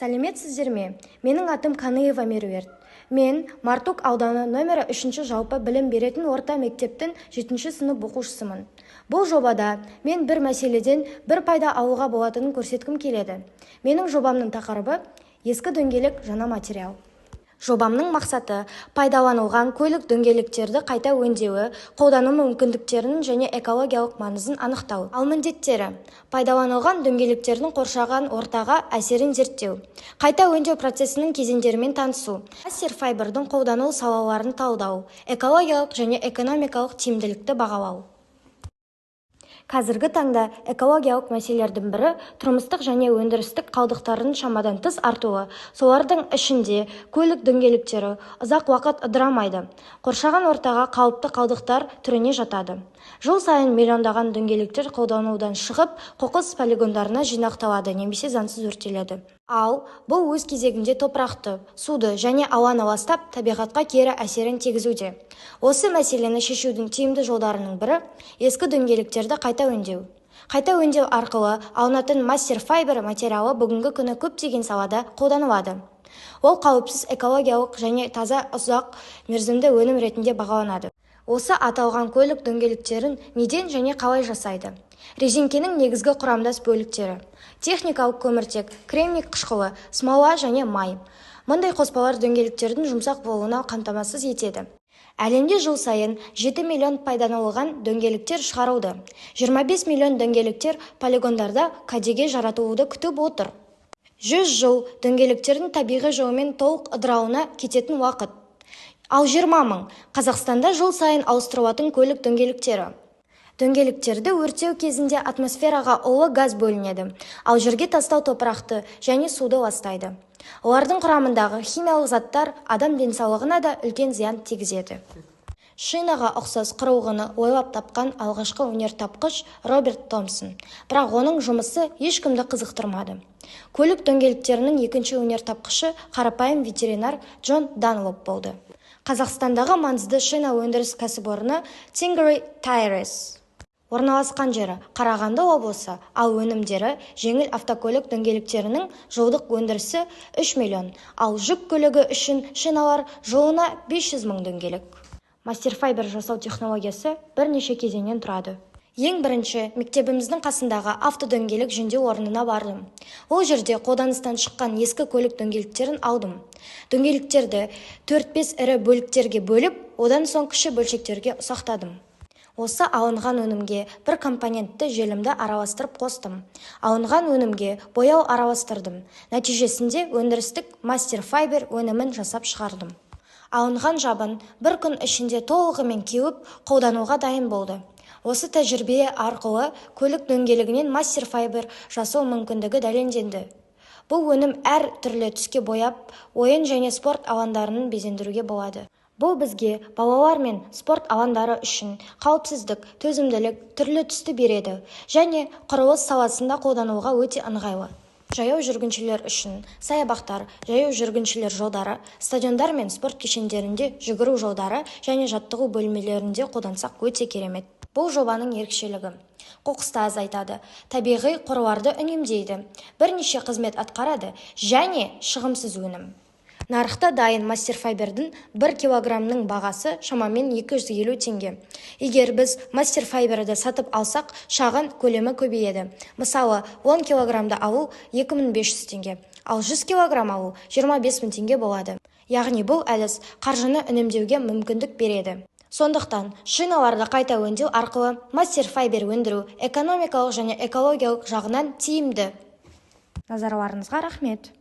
Сәлеметсіздер ме? Менің атым Каныева Меруерт. Мен Мартук ауданы номері 3 жалпы білім беретін орта мектептің 7 сынып оқушысымын. Бұл жобада мен бір мәселеден бір пайда алуға болатынын көрсеткім келеді. Менің жобамның тақырыбы ескі дөңгелек жаңа материал. Жобамның мақсаты пайдаланылған көлік дөңгелектерді қайта өңдеуі, қолдану мүмкіндіктерінің және экологиялық маңызын анықтау. Ал міндеттері: пайдаланылған дөңгелектердің қоршаған ортаға әсерін зерттеу, қайта өңдеу процесінің кезеңдерімен танысу, мастер-файбердің қолданылу салаларын талдау, экологиялық және экономикалық тиімділікті бағалау. Қазіргі таңда экологиялық мәселелердің бірі тұрмыстық және өндірістік қалдықтардың шамадан тыс артуы. Солардың ішінде көлік дөңгелектері ұзақ уақыт ыдырамайды, қоршаған ортаға қауіпті қалдықтар түріне жатады. Жыл сайын миллиондаған дөңгелектер қолданудан шығып, қоқыс полигондарына жинақталады немесе заңсыз өртеледі. Ал бұл өз кезегінде топырақты, суды және ауаны ластап, табиғатқа кері әсерін тигізуде. Осы мәселені шешудің тиімді жолдарының бірі ескі дөңгелектерді қайта өңдеу. Қайта өңдеу арқылы алынатын мастер-файбер материалы бүгінгі күні көптеген салада қолданылады. Ол қауіпсіз, экологиялық және таза ұзақ мерзімді өнім ретінде бағаланады. Осы аталған көлік дөңгелектерін неден және қалай жасайды? Резеңкенің негізгі құрамдас бөліктері: техникалық көміртек, кремний қышқылы, смола және май. Мұндай қоспалар дөңгелектердің жұмсақ болуына қамтамасыз етеді. Әлемде жыл сайын 7 миллион пайдаланылған дөңгелектер шығарылды. 25 миллион дөңгелектер полигондарда кәдеге жаратылуды күтіп отыр. 100 жыл дөңгелектердің табиғи жолмен толық ыдырауына кететін уақыт. Ал 20 мың Қазақстанда жыл сайын ауыстырылатын көлік дөңгелектері. Дөңгелектерді өртеу кезінде атмосфераға улы газ бөлінеді, ал жерге тастау топырақты және суды ластайды. Олардың құрамындағы химиялық заттар адам денсаулығына да үлкен зиян тигізеді. Шинаға ұқсас құрылғыны ойлап тапқан алғашқы өнертапқыш Роберт Томпсон, бірақ оның жұмысы ешкімді қызықтырмады. Көлік дөңгелектерінің екінші өнертапқышы қарапайым ветеринар Джон Данлоп болды. Қазақстандағы маңызды шина өндіріс кәсіпорны Tingery Tires. Орналасқан жері Қарағанды облысы, ал өнімдері жеңіл автокөлік дөңгелектерінің жылдық өндірісі 3 миллион, ал жүк көлігі үшін шиналар жылына 500 мың дөңгелек. Мастер-файбер жасау технологиясы бірнеше кезеңнен тұрады. Ең бірінші, мектебіміздің қасындағы автодөңгелек жөндеу орнына бардым. Ол жерде қолданыстан шыққан ескі көлік дөңгелектерін алдым. Дөңгелектерді 4-5 ірі бөліктерге бөліп, одан соң кіші бөлшектерге ұсақтадым. Осы алынған өнімге бір компонентті желімді араластырып қостым. Алынған өнімге бояу араластырдым. Нәтижесінде өндірістік мастер-файбер өнімін жасап шығардым. Алынған жабын бір күн ішінде толығымен кеуіп, қолдануға дайын болды. Осы тәжірибе арқылы көлік дөңгелегінен мастер-файбер жасау мүмкіндігі дәлелденді. Бұл өнім әр түрлі түске бояп, ойын және спорт алаңдарын безендіруге болады. Бұл бізге балалар мен спорт алаңдары үшін қауіпсіздік, төзімділік, түрлі түсті береді және құрылыс саласында қолдануға өте ыңғайлы. Жаяу жүргіншілер үшін саябақтар, жаяу жүргіншілер жолдары, стадиондар мен спорт кешендерінде жүгіру жолдары және жаттығу бөлмелерінде қолдансақ өте керемет. Бұл жобаның ерекшелігі: қоқысты азайтады, табиғи қорларды үнемдейді, бірнеше қызмет атқарады және шығымсыз өнім. Нарықта дайын мастер-файбердің 1 килограммның бағасы шамамен 250 теңге. Егер біз мастер-файберді сатып алсақ, шағын көлемі көбейеді. Мысалы, 10 килограммды алу 2500 теңге, ал 100 килограмм алу 25 мың теңге болады. Яғни бұл әдіс қаржыны үнемдеуге мүмкіндік береді. Сондықтан, шиналарды қайта өңдеу арқылы мастер-файбер өндіру экономикалық және экологиялық жағынан тиімді. Назарларыңызға рахмет.